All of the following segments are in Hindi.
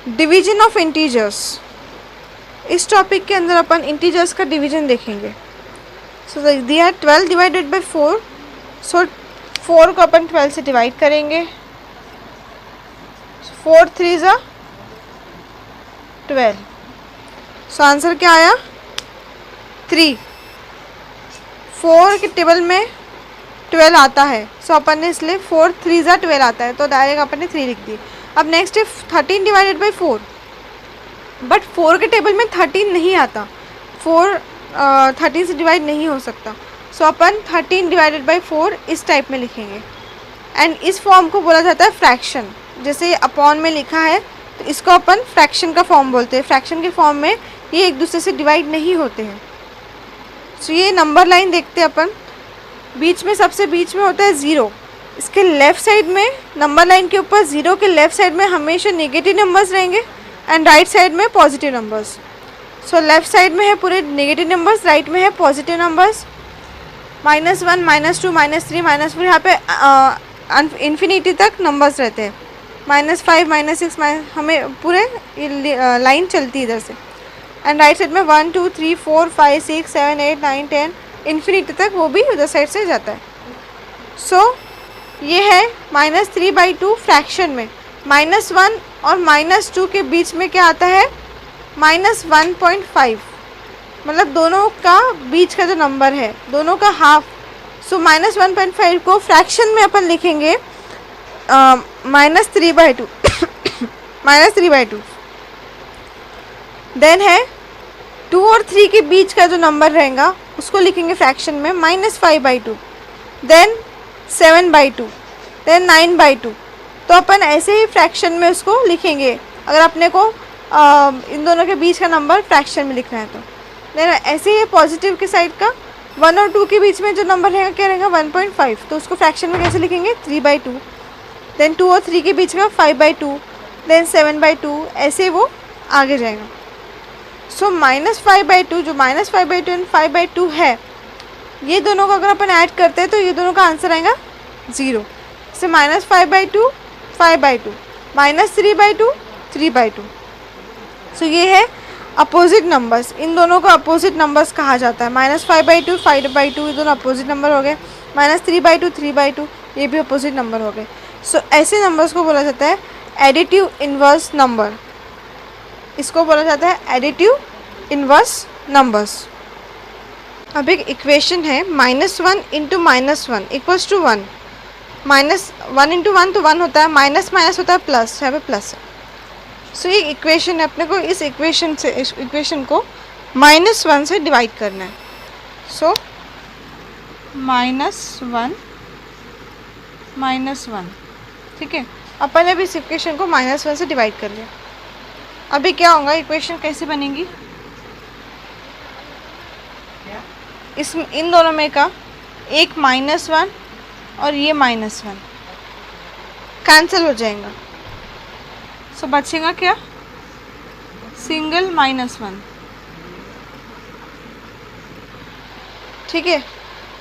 डिवीजन ऑफ इंटीजर्स, इस टॉपिक के अंदर अपन इंटीजर्स का डिवीजन देखेंगे। सो दिया 12 डिवाइडेड बाई 4, सो 4 को अपन 12 से डिवाइड करेंगे। 4 3 ज़ा 12, सो आंसर क्या आया 3। 4 के टेबल में 12 आता है, सो अपन ने इसलिए 4 3 ज़ा 12 आता है, तो डायरेक्ट अपन ने 3 लिख दी। अब नेक्स्ट है 13 डिवाइडेड बाई 4, बट 4 के टेबल में 13 नहीं आता, 4 13 से डिवाइड नहीं हो सकता, सो अपन 13 डिवाइडेड बाई 4 इस टाइप में लिखेंगे। एंड इस फॉर्म को बोला जाता है फ्रैक्शन। जैसे अपॉन में लिखा है तो इसको अपन फ्रैक्शन का फॉर्म बोलते हैं। फ्रैक्शन के फॉर्म में ये एक दूसरे से डिवाइड नहीं होते हैं। सो ये नंबर लाइन देखते हैं अपन, बीच में सबसे बीच में होता है 0। इसके लेफ़्ट साइड में नंबर लाइन के ऊपर 0 के लेफ़्ट साइड में हमेशा नेगेटिव नंबर्स रहेंगे एंड राइट साइड में पॉजिटिव नंबर्स। सो लेफ़्ट साइड में है पूरे नेगेटिव नंबर्स, राइट में है पॉजिटिव नंबर्स। -1 -2 -3 -4, यहाँ पे इन्फिनिटी तक नंबर्स रहते हैं। -5 -6 हमें पूरे लाइन चलती है इधर से। एंड राइट साइड में 1 2 3 4 5 6 7 8 9 10 इन्फिनिटी तक, वो भी उधर साइड से जाता है। सो ये है -3/2 फ्रैक्शन में। -1 और -2 के बीच में क्या आता है -1.5, मतलब दोनों का बीच का जो नंबर है दोनों का हाफ। सो -1.5 को फ्रैक्शन में अपन लिखेंगे -3/2 -3/2। देन है 2 और 3 के बीच का जो नंबर रहेगा उसको लिखेंगे फ्रैक्शन में -5/2, देन 7/2, देन 9/2। तो अपन ऐसे ही फ्रैक्शन में उसको लिखेंगे अगर अपने को इन दोनों के बीच का नंबर फ्रैक्शन में लिखना है तो। देन ऐसे ही पॉजिटिव के साइड का 1 और 2 के बीच में जो नंबर रहेगा क्या रहेगा 1.5, तो उसको फ्रैक्शन में कैसे लिखेंगे 3/2। देन 2 और 3 के बीच का 5/2, देन 7/2, ऐसे वो आगे जाएगा। सो -5/2, जो -5/2 एंड 5/2 है, ये दोनों को अगर अपन ऐड करते हैं तो ये दोनों का आंसर आएगा 0। से -5/2 5/2, -3/2 3/2। सो ये है अपोजिट नंबर्स, इन दोनों को अपोजिट नंबर्स कहा जाता है। -5/2 5/2 ये दोनों अपोजिट नंबर हो गए। -3/2 3/2 ये भी अपोजिट नंबर हो गए। सो ऐसे नंबर्स को बोला जाता है एडिटिव इन्वर्स नंबर। इसको बोला जाता है एडिटिव इन्वर्स नंबर्स। अब एक इक्वेशन है -1 × -1 इक्वल्स टू 1। -1 × 1 तो 1 होता है, माइनस माइनस होता है प्लस, यहाँ पे प्लस है। सो ये इक्वेशन है, अपने को इस इक्वेशन को -1 से डिवाइड करना है। सो -1 ठीक है, अपन ने भी इस इक्वेशन को -1 से डिवाइड कर लिया। अभी क्या होगा, इक्वेशन कैसे बनेगी, इन दोनों में का एक -1 और ये -1 कैंसिल हो जाएगा। सो बचेगा क्या, सिंगल -1। ठीक है,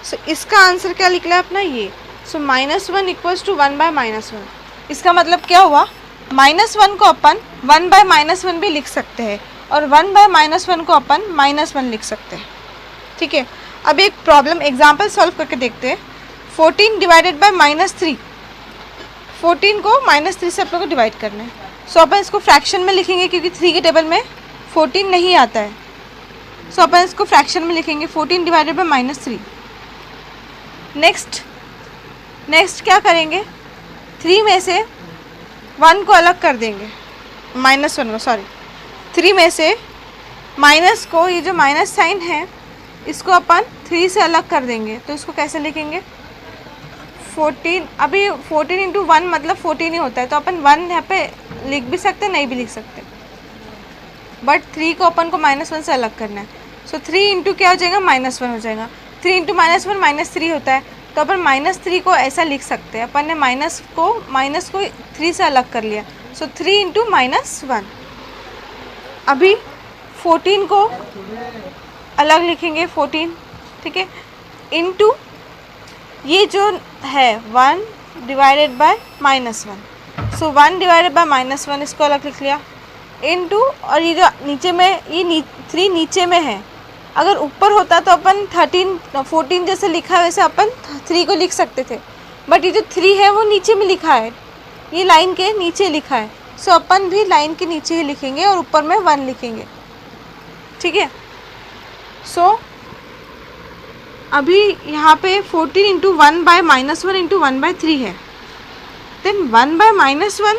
सो इसका आंसर क्या निकला अपना ये। सो -1 इक्वल्स टू 1/-1। इसका मतलब क्या हुआ, -1 को अपन 1/-1 भी लिख सकते हैं और 1/-1 को अपन -1 लिख सकते हैं। ठीक है, अब एक प्रॉब्लम एग्जाम्पल सॉल्व करके देखते हैं। 14 डिवाइडेड बाय -3, 14 को -3 से अपन को डिवाइड करना है। सो अपन इसको फ्रैक्शन में लिखेंगे क्योंकि 3 के टेबल में 14 नहीं आता है। सो अपन इसको फ्रैक्शन में लिखेंगे 14 डिवाइडेड बाय -3। नेक्स्ट क्या करेंगे, 3 में से 1 को अलग कर देंगे, -1 को, सॉरी 3 में से माइनस को, ये जो माइनस साइन है इसको अपन 3 से अलग कर देंगे। तो इसको कैसे लिखेंगे 14, अभी 14 × 1 मतलब 14 ही होता है, तो अपन 1 यहाँ पे लिख भी सकते नहीं भी लिख सकते, बट 3 को अपन को -1 से अलग करना है। सो 3 × क्या हो जाएगा -1 हो जाएगा। 3 × -1 -3 होता है, तो अपन -3 को ऐसा लिख सकते हैं। अपन ने माइनस को 3 से अलग कर लिया। सो 3 × -1। अभी 14 को अलग लिखेंगे 14, ठीक है, इनटू ये जो है 1 divided by -1। So 1 divided by -1 इसको अलग लिख लिया। इनटू, और ये जो नीचे में ये 3 नीचे में है, अगर ऊपर होता तो अपन 14 जैसे लिखा है वैसे अपन 3 को लिख सकते थे, बट ये जो 3 है वो नीचे में लिखा है, ये लाइन के नीचे लिखा है, सो अपन भी लाइन के नीचे ही लिखेंगे और ऊपर में 1 लिखेंगे, ठीक है। सो अभी यहाँ पे 14 इंटू 1 बाय -1 इंटू 1/3 है, देन 1 बाय -1,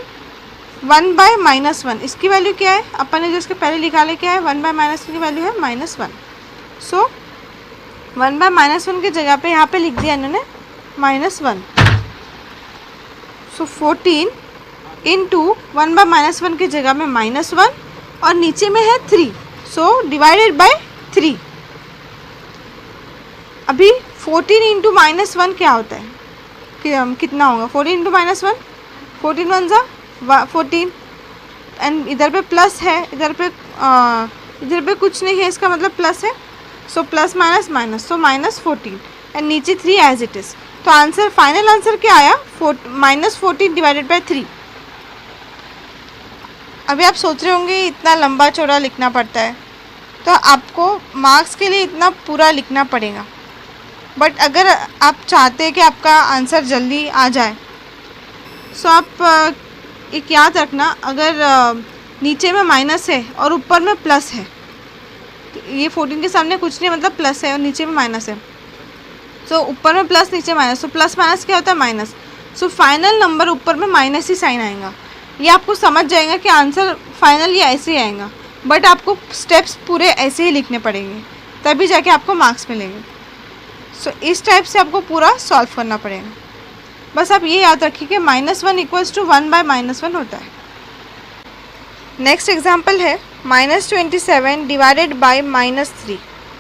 1 बाय -1 इसकी वैल्यू क्या है, अपन ने जो इसके पहले निकाले क्या है, 1 बाय -1 की वैल्यू है -1। सो 1 बाय -1 की जगह पे यहाँ पे लिख दिया इन्होंने -1। सो 14 इंटू 1 बाय -1 की जगह में -1 और नीचे में है 3, सो डिवाइडेड बाय 3। अभी 14 इंटू -1 क्या होता है, कि कितना होगा 14 इंटू -1, 14 1 जा 14, एंड इधर पे प्लस है, इधर पे कुछ नहीं है, इसका मतलब प्लस है, so plus minus minus, so -14 and नीचे 3 एज इट इज़। तो आंसर, फाइनल आंसर क्या आया, -14 डिवाइडेड बाय 3। अभी आप सोच रहे होंगे इतना लंबा चौड़ा लिखना पड़ता है, तो आपको मार्क्स के लिए इतना पूरा लिखना पड़ेगा, बट अगर आप चाहते हैं कि आपका आंसर जल्दी आ जाए, सो आप एक याद रखना, अगर नीचे में माइनस है और ऊपर में प्लस है, तो ये 14 के सामने कुछ नहीं, मतलब प्लस है और नीचे में माइनस है, सो ऊपर में प्लस नीचे माइनस, सो प्लस माइनस क्या होता है, माइनस। सो फाइनल नंबर ऊपर में माइनस ही साइन आएगा, ये आपको समझ जाएगा कि आंसर फाइनल ये ऐसे ही आएगा, बट आपको स्टेप्स पूरे ऐसे ही लिखने पड़ेंगे, तभी जाके आपको मार्क्स मिलेंगे। सो इस टाइप से आपको पूरा सॉल्व करना पड़ेगा। बस आप ये याद रखिए कि -1 इक्वल्स टू 1 बाय -1 होता है। नेक्स्ट एग्जाम्पल है -27 डिवाइडेड बाय -3।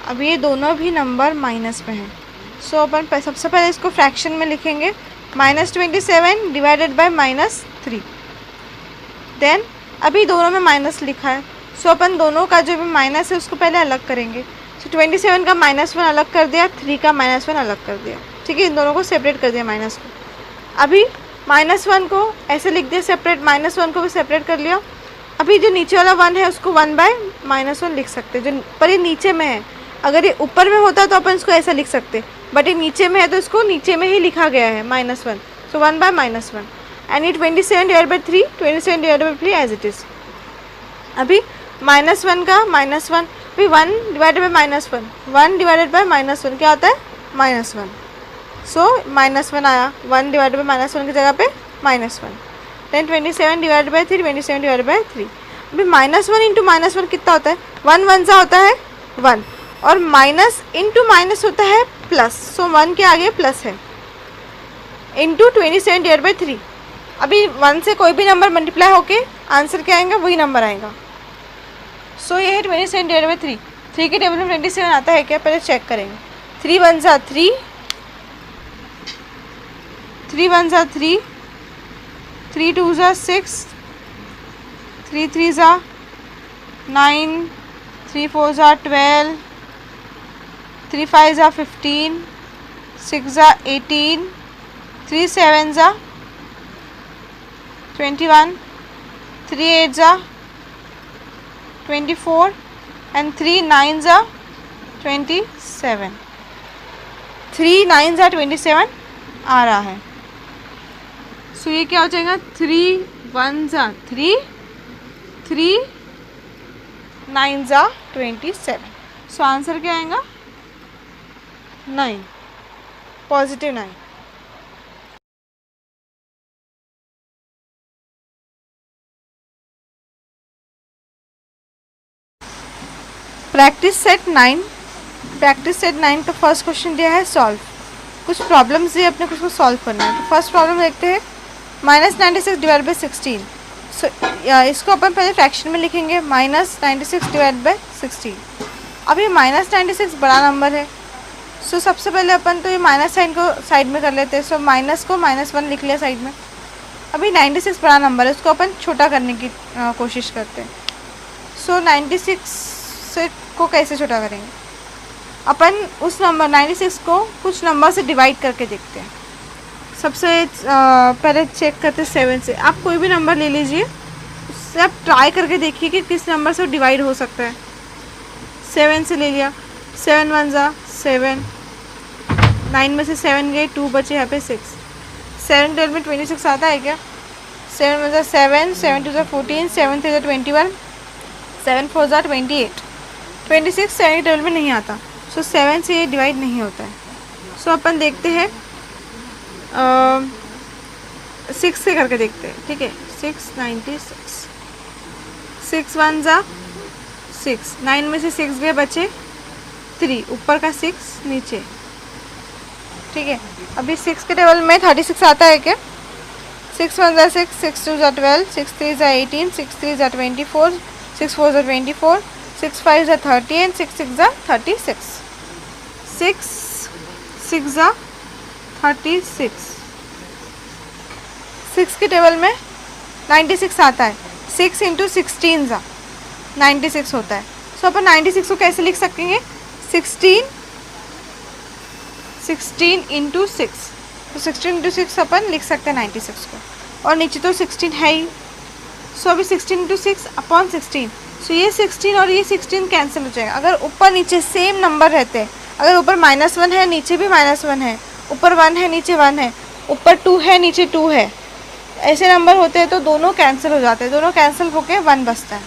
अब ये दोनों भी नंबर माइनस में हैं, सो अपन सबसे पहले इसको फ्रैक्शन में लिखेंगे, -27 डिवाइडेड बाय -3। देन अभी दोनों में माइनस लिखा है, सो अपन दोनों का जो भी माइनस है उसको पहले अलग करेंगे। सो 27 का -1 अलग कर दिया, 3 का -1 अलग कर दिया, ठीक है, इन दोनों को सेपरेट कर दिया माइनस को। अभी -1 को ऐसे लिख दिया सेपरेट, -1 को भी सेपरेट कर लिया। अभी जो नीचे वाला 1 है उसको 1 बाय -1 लिख सकते हैं, जो पर ये नीचे में है, अगर ये ऊपर में होता तो अपन इसको ऐसा लिख सकते, बट ये नीचे में है तो इसको नीचे में ही लिखा गया है -1, सो 1 बाय -1 एंड ये 27 divide by 3, 27 divide by 3 as it is. अभी -1 का -1, अभी 1 डिवाइडेड बाई -1, 1 डिवाइडेड बाई -1 क्या होता है, -1, सो -1 आया, 1 डिवाइडेड बाई -1 की जगह पे -1। Then 27 divided by 3, 27 divided by 3। अभी -1 इंटू -1 कितना होता है, 1 1 सा होता है 1, और माइनस इंटू माइनस होता है प्लस, सो 1 के आगे प्लस है, इंटू 27 डिवाइड बाई 3। अभी 1 से कोई भी नंबर मल्टीप्लाई होके आंसर क्या आएगा, वही नंबर आएगा। सो ये है 27 डिवाइड बाई 3। 3 के टेबल में 27 आता है क्या, पहले चेक करेंगे। 3 1 ज़ा 3, 3 1 ज़ा 3, 3 2 ज़ा 6, 3 3 ज़ा 9, 3 4 ज़ा 12, 3 5 ज़ा 15, 6 ज़ा 18, 3 7 ज़ा 21, 3 8 ज़ा 24 एंड 3 9 ज़ा 27। 3 9 ज़ा 27 आ रहा है। सो ये क्या हो जाएगा, 3 1 ज़ा 3, 3 9 ज़ा 27। सो आंसर क्या आएगा, 9, positive 9। Practice set 9, practice set 9 का फर्स्ट क्वेश्चन दिया है सॉल्व। कुछ प्रॉब्लम्स दिए अपने को सॉल्व करना है। तो फर्स्ट प्रॉब्लम देखते हैं, -96 डिवाइड बाई 16। सो इसको अपन पहले फ्रैक्शन में लिखेंगे, -96 डिवाइड बाई 16। अब ये -96 बड़ा नंबर है, सो सबसे पहले अपन तो ये माइनस साइन को साइड में कर लेते हैं। सो माइनस को -1 लिख लिया साइड में। अभी 96 बड़ा नंबर है, उसको अपन छोटा करने की कोशिश करते हैं। सो 96 को कैसे छोटा करेंगे, अपन उस नंबर 96 को कुछ नंबर से डिवाइड करके देखते हैं। सबसे पहले चेक करते हैं 7 से। आप कोई भी नंबर ले लीजिए, से आप ट्राई करके देखिए कि किस नंबर से डिवाइड हो सकता है। 7 से ले लिया, 7 1 ज़ा 7, 9 में से 7 गए, 2 बचे यहाँ पे 6। 7 12 में 26 आता है क्या? 7 1 ज़ा 7, 7 2 ज़ा 14, 7 3 ज़ा 21, 7 4 ज़ा 28। 26 7 12 में नहीं आता, सो 7 से ये डिवाइड नहीं होता है। सो अपन देखते हैं 6 से करके देखते हैं, ठीक है। 6 96, 6 1 ज़ा 6, 9 में से 6 गए, बचे 3, ऊपर का 6 नीचे, ठीक है। अभी 6 के टेबल में 36 आता है क्या? 6 1 ज़ा 6, 6 2 ज़ा 12, 6 3 ज़ा 18, 6 3 ज़ा 24, 6 4 ज़ा 24, 6 5 ज़ा 30 एंड 6 6 ज़ा 36। 6 6 ज़ा 36। 6 के टेबल में 96 आता है। 6 इंटू 16 ज़ा 96 होता है। सो अपन 96 को कैसे लिख सकेंगे? 16 इंटू 6, तो 16 इंटू 6 अपन लिख सकते हैं 96 को, और नीचे तो 16 है ही। सो अभी 16 इंटू 6 अपॉन 16, सो ये 16 और ये 16 कैंसिल हो जाएगा। अगर ऊपर नीचे सेम नंबर रहते हैं, अगर ऊपर -1 है नीचे भी -1 है, ऊपर 1 है नीचे 1 है, ऊपर 2 है नीचे 2 है, ऐसे नंबर होते हैं तो दोनों कैंसिल हो जाते हैं, दोनों कैंसिल होके 1 बचता है,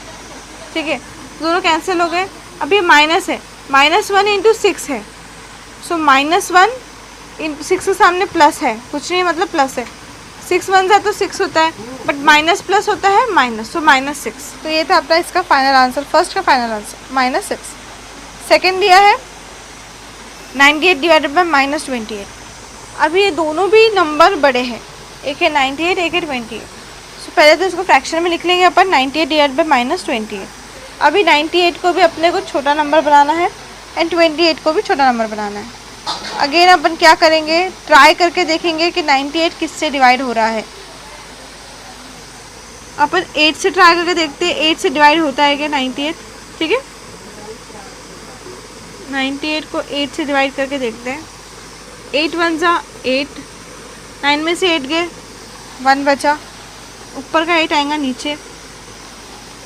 ठीक है। दोनों कैंसिल हो गए। अभी माइनस है, -1 इंटू 6 है, सो -1 इंटू 6 के सामने प्लस है, कुछ नहीं मतलब प्लस है। 6 1 ज़ा तो 6 होता है, बट माइनस प्लस होता है माइनस, सो -6। तो ये था अपना इसका फाइनल आंसर, फर्स्ट का फाइनल आंसर -6। सेकेंड दिया है 98 डिवाइडेड बाई -28। अभी ये दोनों भी नंबर बड़े हैं, एक है 98, एक है 28। सो पहले तो इसको फ्रैक्शन में लिख लेंगे अपन, 98 डिवाइड बाई -28। अभी 98 को भी अपने को छोटा नंबर बनाना है एंड 28 को भी छोटा नंबर बनाना है। अगेन अपन क्या करेंगे, ट्राई करके देखेंगे कि 98 किससे डिवाइड हो रहा है। अपन 8 से ट्राई करके देखते हैं 8 से डिवाइड होता है क्या 98, ठीक है। 98 को 8 से डिवाइड करके देखते हैं। 8 1 ज़ा 8, 9 में से 8 गए, 1 बचा, ऊपर का 8 आएगा नीचे।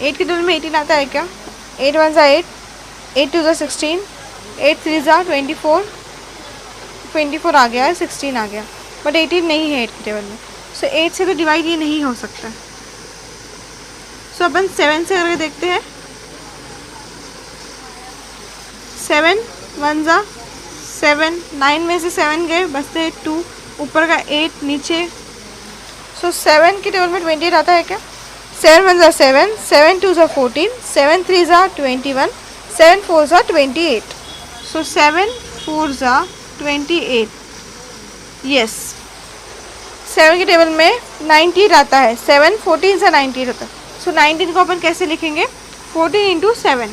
8 के टेबल में 18 आता है क्या? 8 1 ज़ा 8, 8 2 ज़ा 16, 8 3 ज़ा 24, 24 आ गया है, 16 आ गया, बट 18 नहीं है 8 के टेबल में। सो 8 से तो डिवाइड ये नहीं हो सकता। सो अपन 7 से करके देखते हैं। 7 1 ज़ा 7, 9 में से 7 गए, बचते 2, ऊपर का 8 नीचे। सो 7 के टेबल में 28 आता है क्या? 7 1 ज़ा 7, 7 2 ज़ा 14, 7 3 ज़ा 21, 7 4 ज़ा 28। सो 7 4 ज़ा 28, यस। 7 के टेबल में 98 आता है, 7 14 ज़ा 98 होता है। सो 19 को अपन कैसे लिखेंगे? 14 इंटू 7,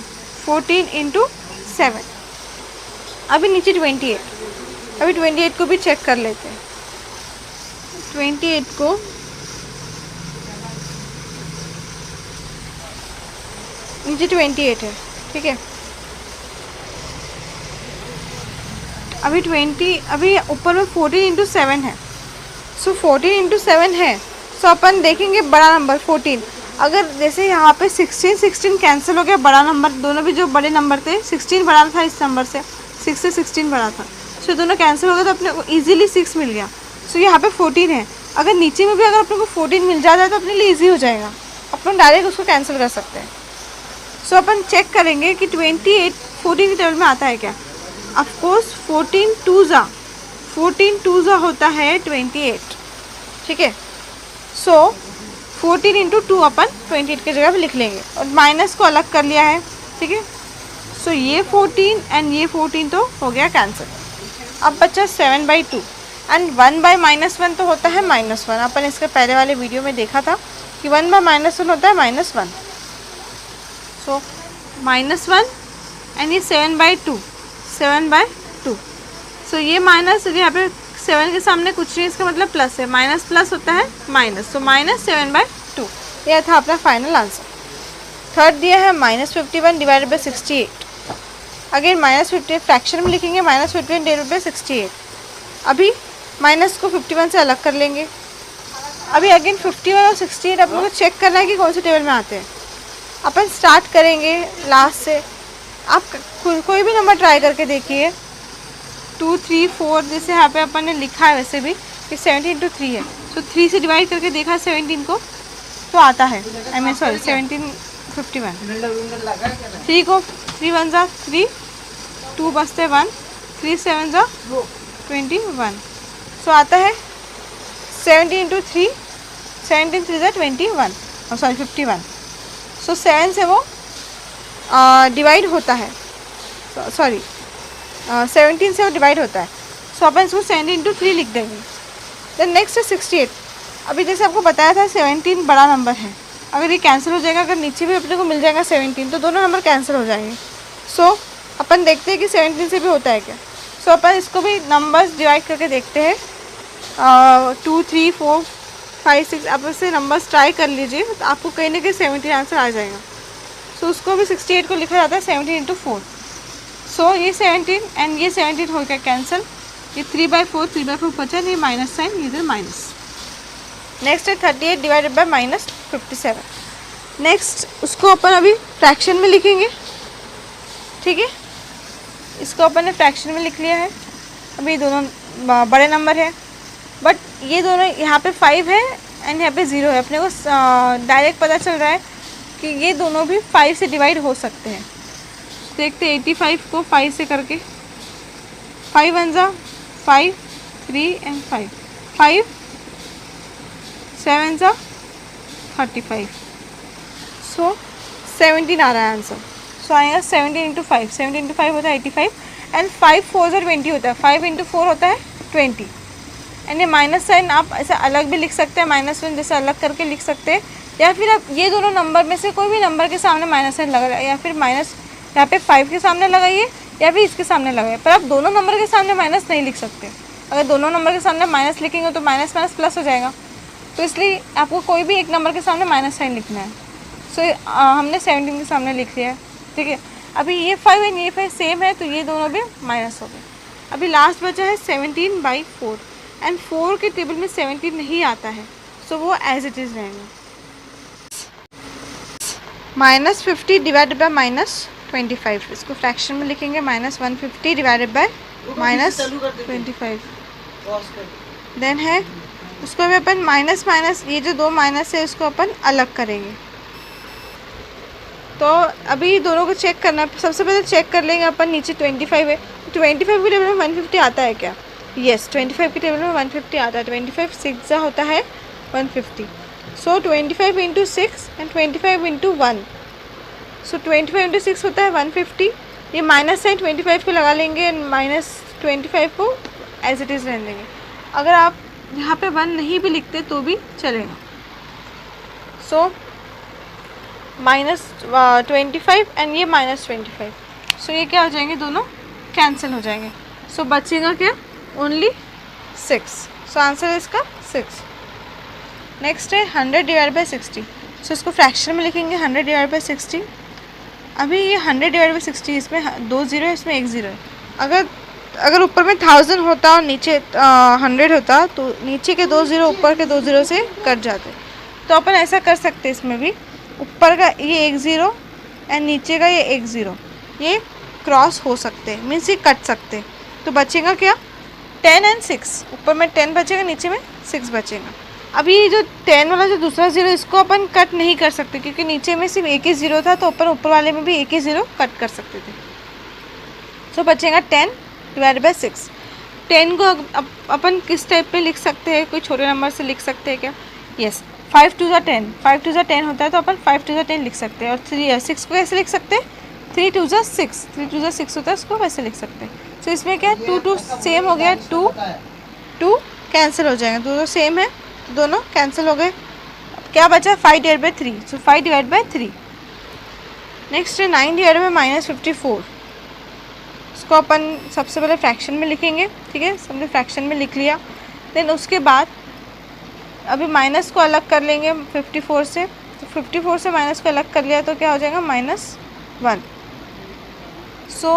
14 इंटू 7। अभी नीचे 28, अभी 28 को भी चेक कर लेते हैं। 28 को नीचे 28 है, ठीक है। अभी ऊपर में 14 इंटू 7 है, सो 14 इंटू 7 है। सो अपन देखेंगे बड़ा नंबर 14। अगर जैसे यहाँ पे 16 कैंसिल हो गया, बड़ा नंबर, दोनों भी जो बड़े नंबर थे, 16 बड़ा था इस नंबर से, 6 से 16 बड़ा था, सो दोनों कैंसिल हो गए तो अपने को ईजिली 6 मिल गया। सो यहाँ पे 14 है, अगर नीचे में भी अगर अपने को 14 मिल जाता है तो अपने लिए ईजी हो जाएगा, अपन डायरेक्ट उसको कैंसिल कर सकते हैं। सो अपन चेक करेंगे कि 28 14 के टेबल में आता है क्या। ऑफकोर्स 14 2 ज़ा होता है 28, ठीक है। सो 14 इंटू 2 अपन 28 की जगह पे लिख लेंगे, और माइनस को अलग कर लिया है, ठीक है। सो ये 14 एंड ये 14 तो हो गया कैंसिल। अब बचा 7/2 एंड 1/-1 तो होता है -1। अपन इसके पहले वाले वीडियो में देखा था कि 1/-1 होता है -1। सो -1 एंड ये 7/2, 7/2। सो ये माइनस, यहाँ पे 7 के सामने कुछ नहीं, इसका मतलब प्लस है, माइनस प्लस होता है माइनस, सो -7/2। यह था अपना फाइनल आंसर। थर्ड दिया है -51 डिवाइडेड बाई 68। अगेन -50 फ्रैक्शन में लिखेंगे, -51 डिवाइडेड बाई 68। अभी माइनस को 51 से अलग कर लेंगे, अभी अगेन 51 और 68 अपन को चेक करना है कि कौन से टेबल में आते हैं। अपन स्टार्ट करेंगे लास्ट से। आप कोई भी नंबर ट्राई करके देखिए, 2 3 4 जैसे यहाँ पे अपन ने लिखा है वैसे भी कि 17 इंटू 3 है, तो 3 से डिवाइड करके देखा 17 को तो आता है। I mean sorry 17 51। 3 को 3 1 जा 3, 2 बचते 1, 3 7 जा 21, सो आता है 17 इंटू 3, 17 3 जा 21, सॉरी 51। सो 7 से वो डिवाइड होता है, सॉरी 17 से वो डिवाइड होता है। सो अपन इसको 17 इंटू 3 लिख देंगे। देन नेक्स्ट है 68। अभी जैसे आपको बताया था 17 बड़ा नंबर है, अगर ये कैंसिल हो जाएगा, अगर नीचे भी अपने को मिल जाएगा 17 तो दोनों नंबर कैंसिल हो जाएंगे। सो अपन देखते हैं कि 17 से भी होता है क्या। सो अपन इसको भी नंबर्स डिवाइड करके देखते हैं, 2 3 4 5 6, आप इससे नंबर्स ट्राई कर लीजिए तो आपको कहीं ना कहीं 17 आंसर आ जाएगा। सो उसको भी 68 को लिखा जाता है 17 इंटू 4। सो ये 17 एंड ये 17 हो गया कैंसिल, ये 3/4 3/4 बचा, ये माइनस साइन, इधर माइनस। नेक्स्ट है 38 डिवाइडेड बाय माइनस 57। नेक्स्ट उसको अपन अभी फ्रैक्शन में लिखेंगे, ठीक है। इसको अपन ने फ्रैक्शन में लिख लिया है। अभी दोनों बड़े नंबर है, बट ये दोनों यहाँ पे 5 है एंड यहाँ पे 0 है। अपने को डायरेक्ट पता चल रहा है कि ये दोनों भी 5 से डिवाइड हो सकते हैं। देखते 85 को 5 से करके, 5 1 जा 5, 3 एंड 5, 5 7 जा 35। सो 17 आ रहा है आंसर। सो आएगा 17 इंटू 5, 17 इंटू 5 होता है 85 एंड 5 4 जा 20 होता है, 5 इंटू 4 होता है 20। एंड ये माइनस साइन आप ऐसा अलग भी लिख सकते हैं, -1 जैसे अलग करके लिख सकते हैं, या फिर आप ये दोनों नंबर में से कोई भी नंबर के सामने माइनस साइन लगा, या फिर माइनस यहाँ पे 5 के सामने लगाइए या फिर इसके सामने लगाइए, पर आप दोनों नंबर के सामने माइनस नहीं लिख सकते। अगर दोनों नंबर के सामने माइनस लिखेंगे तो माइनस माइनस प्लस हो जाएगा, तो इसलिए आपको कोई भी एक नंबर के सामने माइनस साइन लिखना है। सो हमने 17 के सामने लिख लिया है, ठीक है। अभी ये 5 एंड ये 5 सेम है, तो ये दोनों भी माइनस हो गए। अभी लास्ट बचा है 17/4 एंड 4 के टेबल में 17 नहीं आता है, सो वो एज इट इज़ रहेगा। -50 डिवाइडेड बाय -25, इसको फ्रैक्शन में लिखेंगे, -150 डिवाइडेड बाय -25। देन है उसको भी अपन माइनस माइनस, ये जो दो माइनस है इसको अपन अलग करेंगे। तो अभी दोनों को चेक करना, सबसे पहले चेक कर लेंगे अपन, नीचे 25 है, 25 के टेबल में 150 आता है क्या? यस, 25 के टेबल में 150 आता है। 25 6 जा होता है 150। सो 25 into 6 and 25 into 1, so 25 into 6 होता है 150। ये माइनस साइन 25 को लगा लेंगे, -25 को एज इट इज़ रहने देंगे। अगर आप यहाँ पे 1 नहीं भी लिखते तो भी चलेगा। सो -25 एंड ये -25, सो ये क्या हो जाएंगे, दोनों कैंसिल हो जाएंगे। सो बचेगा क्या, ओनली 6। सो आंसर है इसका 6। नेक्स्ट है 100 डिवाइड बाई 60। सो इसको फ्रैक्शन में लिखेंगे 100 डिवाइड बाई 60। अभी ये 100 डिवाइड बाई 60, इसमें 2 0 है, इसमें 1 0 है। अगर ऊपर में 1000 होता और नीचे 100 होता तो नीचे के 2 0 ऊपर के 2 0 से कट जाते। तो अपन ऐसा कर सकते हैं, इसमें भी ऊपर का ये 1 0 एंड नीचे का ये 1 0, ये क्रॉस हो सकते हैं, मीन्स ये कट सकते। तो बचेगा क्या, 10 एंड 6, ऊपर में 10 बचेगा, नीचे में 6 बचेगा। अभी ये जो 10 वाला जो दूसरा 0, इसको अपन कट नहीं कर सकते क्योंकि नीचे में सिर्फ एक ही 0 था, तो ऊपर वाले में भी एक ही 0 कट कर सकते थे। सो बचेगा 10 डिवाइड बाई 6। 10 को अपन किस टाइप पे लिख सकते हैं, कोई छोटे नंबर से लिख सकते हैं क्या? यस, 5 2 10, 5 2 10 होता है, तो अपन 5 2 10 लिख सकते हैं। और 6 को कैसे लिख सकते हैं, 3 2 6, 3 2 6 होता है, उसको वैसे लिख सकते हैं। सो इसमें क्या है, 2 2 सेम हो गया, 2 2 कैंसिल हो जाएंगे, दोनों सेम है, दोनों कैंसिल हो गए। क्या बचा, 5 divide by 3, so 5 divide by 3। Next है 9 डिवाइड बाई -54। इसको अपन सबसे पहले फ्रैक्शन में लिखेंगे, ठीक है, सबने फ्रैक्शन में लिख लिया। देन उसके बाद अभी माइनस को अलग कर लेंगे 54 से, तो 54 से माइनस को अलग कर लिया तो क्या हो जाएगा, -1। सो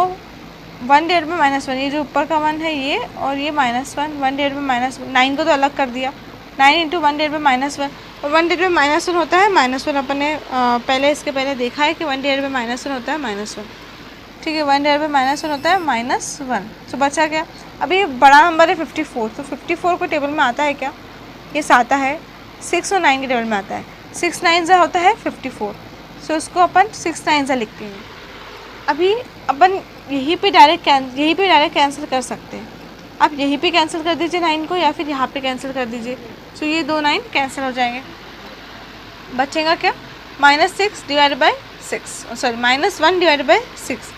1 डिवाइड बाई -1, ये जो ऊपर का 1 है ये, और ये -1, 1 डिवाइड बाई -9 को तो अलग कर दिया, 9 इंटू 1 डिवाइड बाई -1, और 1 डिवाइड बाई -1 होता है -1। अपन ने पहले इसके पहले देखा है कि 1 डिवाइड बाई -1 होता है -1। ठीक है, 1 डिवाइड बाई -1 होता है -1। तो बचा क्या? अभी बड़ा नंबर है 54, तो 54 को टेबल में आता है क्या? ये आता है 6 और 9 के टेबल में आता है। 6 9 होता है 54, सो इसको अपन 6 9 लिखते हैं। अभी अपन यहीं पे डायरेक्ट कैंसिल कर सकते हैं। आप यहीं पे कैंसिल कर दीजिए 9 को, या फिर यहाँ पे कैंसिल कर दीजिए। सो ये 2 9 कैंसिल हो जाएंगे। बचेगा क्या? -6 divide by 6, sorry -1 divide by 6।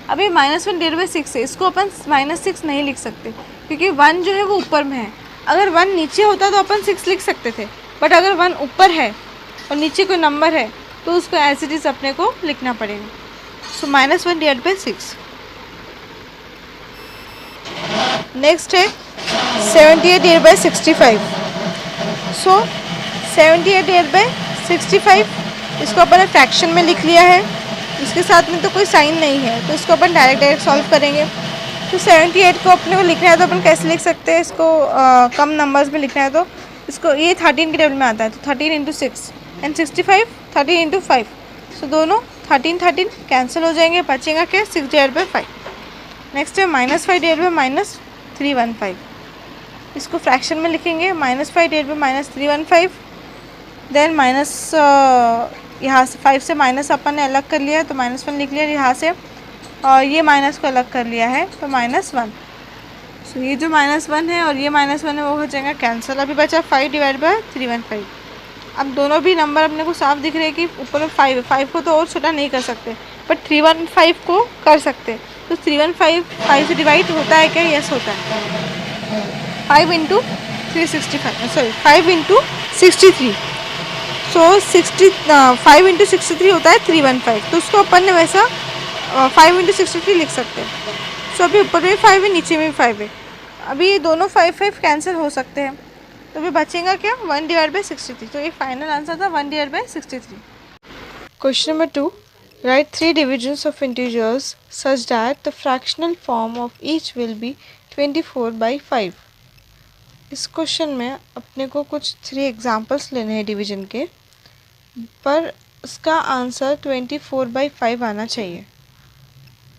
अभी -1 डिवाइड बाई 6 है, इसको अपन -6 नहीं लिख सकते क्योंकि 1 जो है वो ऊपर में है। अगर 1 नीचे होता तो अपन 6 लिख सकते थे, बट अगर 1 ऊपर है और नीचे कोई नंबर है तो उसको एज इट इज़ अपने को लिखना पड़ेगा। सो -1 डिवाइड बाई 6। नेक्स्ट है 78 divide by 65। So 78 divide by 65, इसको अपन ने फ्रैक्शन में लिख लिया है, इसके साथ में तो कोई साइन नहीं है, तो इसको अपन डायरेक्ट सॉल्व करेंगे। तो 78 को अपने को लिखना है तो अपन कैसे लिख सकते हैं इसको? कम नंबर्स में लिखना है तो इसको, ये 13 के टेबल में आता है, तो 13 इंटू 6 एंड 65 13 इंटू 5। सो दोनों 13 13 कैंसिल हो जाएंगे। बचेगा क्या? 6 डिवाइड बाई 5। नेक्स्ट है -5 डिवाइड बाई -315, इसको फ्रैक्शन में लिखेंगे। -5 डिवाइड बाई -315, देन माइनस यहाँ से 5 से माइनस अपन ने अलग कर लिया है तो -1 लिख लिया यहाँ से, और ये माइनस को अलग कर लिया है तो -1। सो ये जो -1 है और ये -1 है वो हो जाएगा कैंसिल। अभी बचा 5 डिवाइड बाई 315। अब दोनों भी नंबर अपने को साफ दिख रहे हैं कि ऊपर में 5 है, 5 को तो और छोटा नहीं कर सकते, बट 315 को कर सकते। तो 315 5 से डिवाइड होता है क्या? यस होता है। 5 इंटू 365, सॉरी 5 इंटू 63। सो 5 इंटू 63 होता है 315, तो उसको अपन ने वैसा 5 इंटू 63 लिख सकते हैं। सो अभी ऊपर में 5 है, नीचे में भी 5 है। अभी ये दोनों 5 5 कैंसिल हो सकते हैं, तो अभी बचेगा क्या? 1 डिवाइड बाई 63। तो ये फाइनल आंसर था 1 divide by 63। Question number 2, right 3 divisions of integers such that the fractional form of each will be 24/5। इस क्वेश्चन में अपने को कुछ 3 एग्जाम्पल्स लेने हैं डिवीजन के, पर उसका आंसर 24/5 आना चाहिए।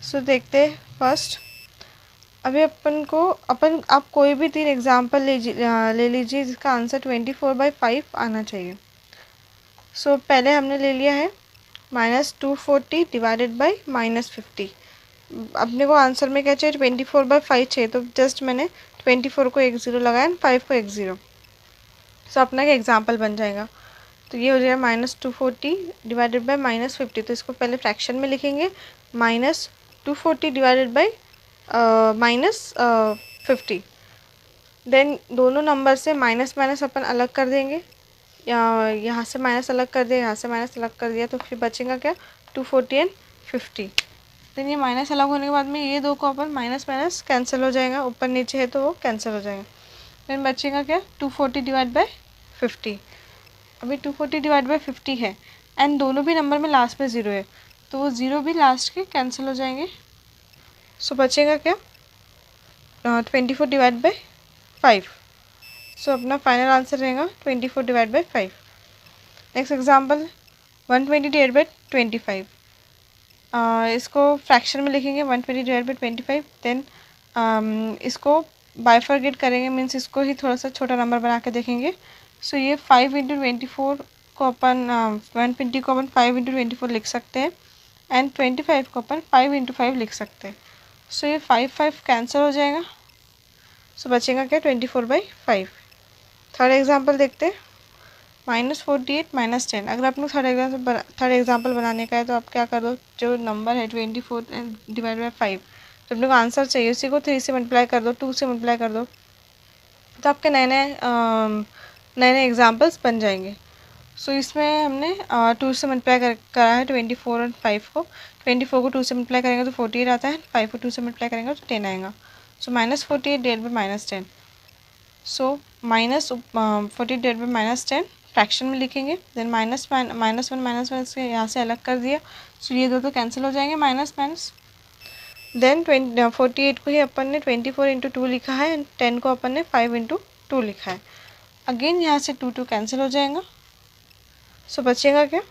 सो देखते हैं फर्स्ट। अभी आप कोई भी 3 एग्जाम्पल ले लीजिए जिसका आंसर 24/5 आना चाहिए। सो पहले हमने ले लिया है -240 डिवाइडेड बाई -50। अपने को आंसर में क्या चाहिए? 24/5 चाहिए, तो जस्ट मैंने 24 को 1 0 लगाया एंड 5 को 1 0। सो अपना एक एग्जाम्पल बन जाएगा। तो ये हो जाएगा -240 डिवाइडेड बाई -50। तो इसको पहले फ्रैक्शन में लिखेंगे, -240 डिवाइडेड बाई -50। देन दोनों नंबर से माइनस माइनस अपन अलग कर देंगे, यहाँ से माइनस अलग कर दिया, यहाँ से माइनस अलग कर दिया, तो फिर बचेगा क्या? 240 एंड 50। देन ये माइनस अलग होने के बाद में ये दो को अपन माइनस माइनस कैंसिल हो जाएगा, ऊपर नीचे है तो वो कैंसिल हो जाएगा। देन बचेगा क्या? 240 डिवाइड बाई 50। अभी 240 डिवाइड बाई 50 है एंड दोनों भी नंबर में लास्ट में 0 है, तो वो 0 भी लास्ट के कैंसिल हो जाएंगे। सो बचेगा क्या? 24 डिवाइड बाई 5। सो अपना फाइनल आंसर रहेगा 24 divide by 5। Next example 120 divide by 25। इसको फ्रैक्शन में लिखेंगे 120 डिवाइड बाई 25। देन इसको बाइफरगेट करेंगे, मीन्स इसको ही थोड़ा सा छोटा नंबर बना के देखेंगे। सो ये 5 इंटू 24 को अपन 120 को अपन 5 इंटू 24 लिख सकते हैं एंड 25 को अपन 5 इंटू 5 लिख सकते हैं। सो ये 5 5 कैंसिल हो जाएगा। सो बचेगा क्या? 24/5। थर्ड एग्जाम्पल देखते हैं, -48 -10। अगर आपको थर्ड एग्जाम्पल बनाने का है तो आप क्या कर दो, जो नंबर है 24 डिवाइड बाई 5, तो अपने को आंसर चाहिए, उसी को 3 से मल्टीप्लाई कर दो, 2 से मल्टीप्लाई कर दो, तो आपके नए नए एग्जाम्पल्स बन जाएंगे। सो इसमें हमने 2 से मल्टीप्लाई करा है 24 और 5 को। 24 को 2 से मल्टीप्लाई करेंगे तो 48 आता है, 5 को 2 से मल्टीप्लाई करेंगे तो 10 आएगा। सो -48 divide by -10। So -48 divide by -10 fraction में लिखेंगे। देन माइनस वन इसके यहाँ से अलग कर दिया, सो ये दो तो कैंसिल हो जाएंगे, माइनस माइनस। देन 48 को ही अपन ने 24 इंटू 2 लिखा है एंड 10 को अपन ने 5 इंटू 2 लिखा है। अगेन यहाँ से 2 कैंसिल हो जाएगा। सो बचेगा क्या,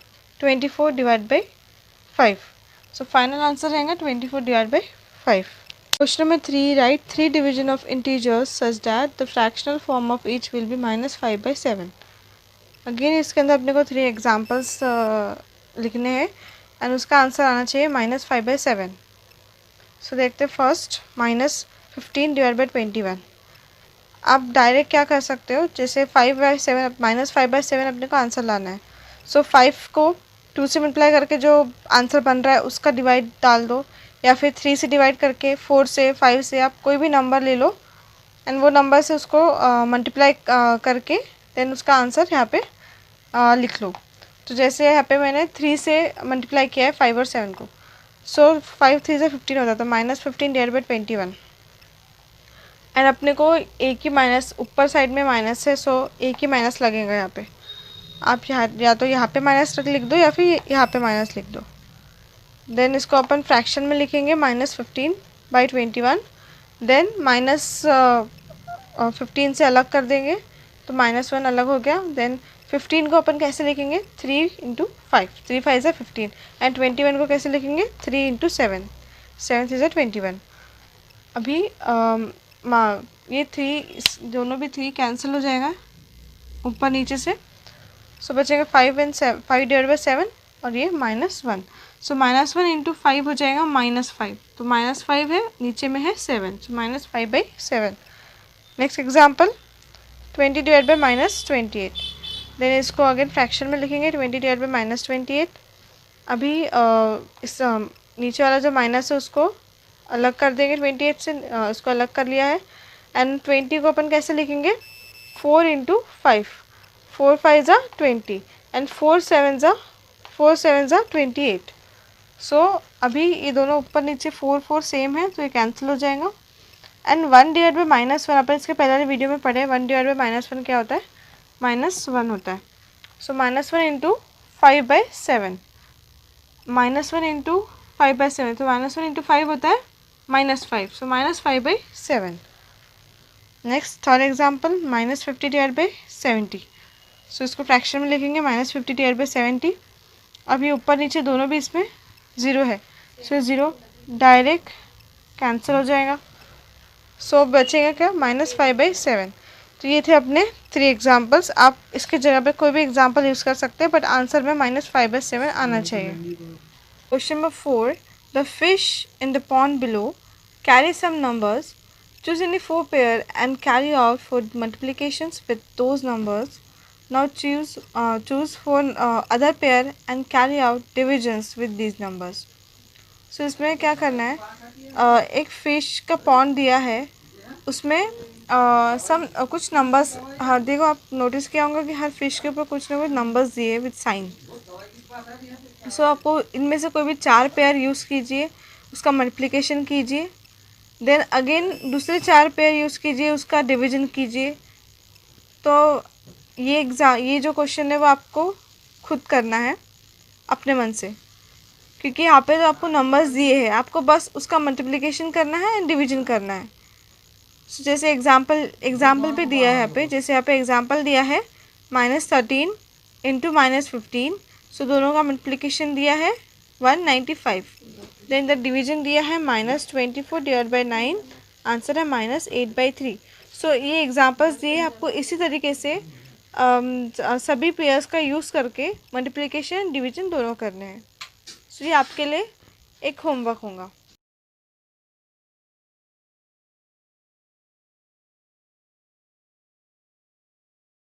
24 divide by 5। So final answer रहेगा 24 divide by 5। Question number 3, right 3 division of integers such that the fractional form of each will be -5/7। Again इसके अंदर अपने को 3 एग्जाम्पल्स लिखने हैं एंड उसका आंसर आना चाहिए -5/7। सो देखते हैं फर्स्ट, -15 डिवाइड बाई 21। आप डायरेक्ट क्या कर सकते हो, जैसे 5/7 -5/7 अपने को आंसर लाना है। सो 5 को 2 से मल्टीप्लाई करके जो आंसर बन रहा है उसका डिवाइड डाल दो, या फिर 3 से डिवाइड करके, 4 से, 5 से, आप कोई भी नंबर ले लो एंड वो नंबर से उसको मल्टीप्लाई करके देन उसका आंसर यहाँ पे लिख लो। तो जैसे यहाँ पे मैंने 3 से मल्टीप्लाई किया है 5 और 7 को। सो 5 3 से 15 होता है, तो -15 डिवाइड बाई 21। एंड अपने को एक ही माइनस, ऊपर साइड में माइनस है, सो एक ही माइनस लगेगा यहाँ पे। आप यहाँ या तो यहाँ पे माइनस लिख दो या फिर यहाँ पे माइनस लिख दो। देन इसको अपन फ्रैक्शन में लिखेंगे -15/21। देन -15 से अलग कर देंगे तो -1 अलग हो गया। देन 15 को अपन कैसे लिखेंगे, 3 × 5, 3 5 = 15। एंड 21 को कैसे लिखेंगे, 3 × 7, 7 3 = 21। अभी ये 3 दोनों भी 3 कैंसिल हो जाएगा ऊपर नीचे से। सो बचेगा 5 डिवाइड बाई 7 और ये -1। सो -1 × 5 हो जाएगा -5। तो -5 है, नीचे में है 7, so -5/7। Next example 20 divide by -28। Then इसको अगेन फ्रैक्शन में लिखेंगे 20 डिवाइड बाई -28। अभी इस नीचे वाला जो माइनस है उसको अलग कर देंगे 28 से, उसको अलग कर लिया है। एंड 20 को अपन कैसे लिखेंगे, 4 × 5, 4 5 = 20 एंड 4 7 = 28। सो अभी ये दोनों ऊपर नीचे 4 4 सेम है तो ये कैंसिल हो जाएगा। एंड 1 डिवाइड बाई -1 अपन इसके पहले वाले वीडियो में पढ़े, 1 डिवाइड बाई -1 क्या होता है, -1 होता है। सो -1 × 5/7, -1 × 5/7, तो -1 × 5 होता है -5, सो -5/7। Next third example -50 divide by 70। सो इसको फ्रैक्शन में लिखेंगे -50 डिवाइड बाई 70। अभी ऊपर नीचे दोनों भी इसमें 0 है, सो 0 डायरेक्ट कैंसिल हो जाएगा। सो बचेगा क्या, -5/7। तो ये थे अपने 3 एग्जाम्पल्स। आप इसके जगह पे कोई भी एग्जाम्पल यूज़ कर सकते हैं, बट आंसर में -5/7 आना चाहिए। Question number 4, the fish in the pond below carry some numbers. Choose any 4 pair and carry out 4 multiplications with those numbers. Now choose 4 other pair and carry out divisions with these numbers. So इसमें क्या करना है, एक फिश का पॉन्ड दिया है, उसमें कुछ नंबर्स, हाँ देखो आप नोटिस किया होगा कि हर फिश के ऊपर कुछ ना कुछ नंबर्स दिए विद साइन। सो आपको इनमें से कोई भी 4 पेयर यूज़ कीजिए, उसका मल्टीप्लिकेशन कीजिए। देन अगेन दूसरे 4 पेयर यूज़ कीजिए, उसका डिवीजन कीजिए। तो ये जो क्वेश्चन है वो आपको खुद करना है अपने मन से, क्योंकि यहाँ पे तो आपको नंबर्स दिए हैं, आपको बस उसका मल्टीप्लिकेशन करना है एंड डिवीजन करना है। सो जैसे एग्जाम्पल पे दिया है यहाँ पे, जैसे यहाँ पे एग्जाम्पल दिया है -13 × -15। सो दोनों का मल्टीप्लिकेशन दिया है 195। देन द डिवीजन दिया है -24 डिवाइड बाई 9, आंसर है -8/3। सो ये एग्जांपल्स दिए, आपको इसी तरीके से सभी पेयर्स का यूज़ करके मल्टीप्लिकेशन डिवीजन दोनों करने हैं। सो ये आपके लिए एक होमवर्क होगा।